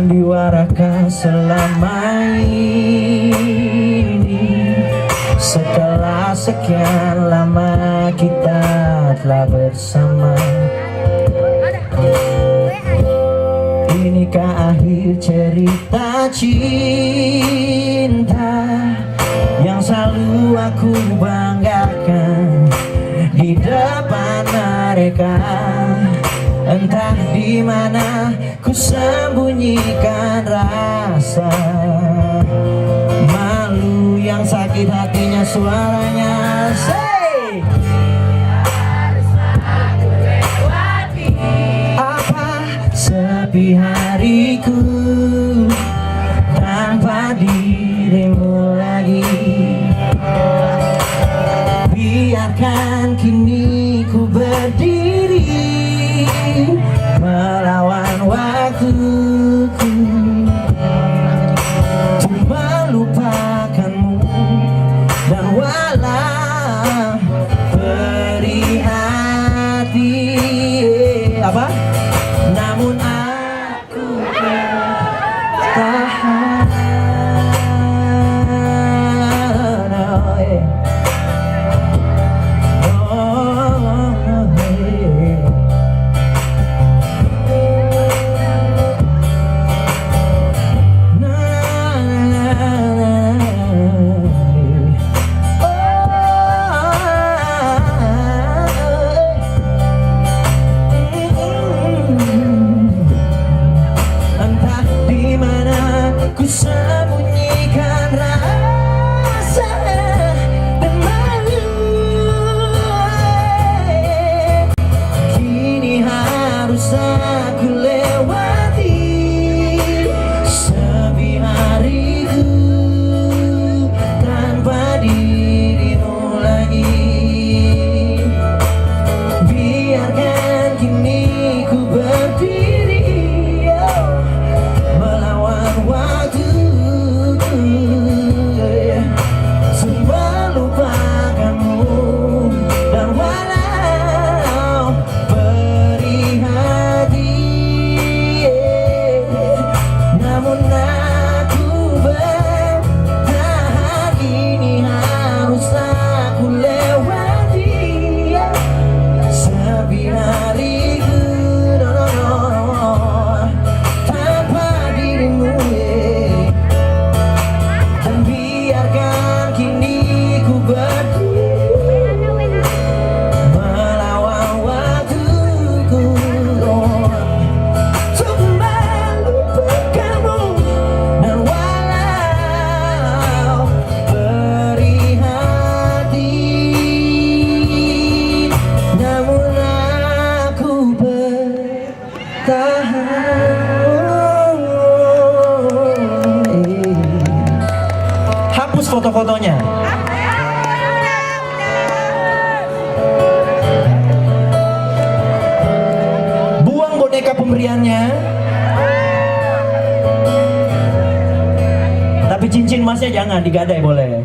sandiwaraku selama ini. Setelah sekian lama kita telah bersama, inikah akhir cerita cinta yang selalu aku banggakan di depan mereka. Entah di mana ku sembunyikan rasa malu yang sakit hatinya suaranya. Say! Apa sepi hariku tanpa dirimu lagi? Biarkan kini ku berdiri melawan waktuku untuk melupakanmu, dan walau perih hati apa, namun aku bertahan. Ku sembunyikan rasa dan malu, kini harus aku lewati sepi hariku tanpa dirimu lagi. Biarkan kini ku berdiri melawan waktu melupakanmu, dan walau perih hati, namun aku bertahan. Ini harus aku lewati sepi hariku tanpa dirimu, dan biarkan kini ku berdiri melawan waktuku untuk melupakanmu, dan walau perih hati, namun aku bertahan. Hapus foto-fotonya. Buang boneka pemberiannya. Tapi cincin emasnya jangan digadai, boleh.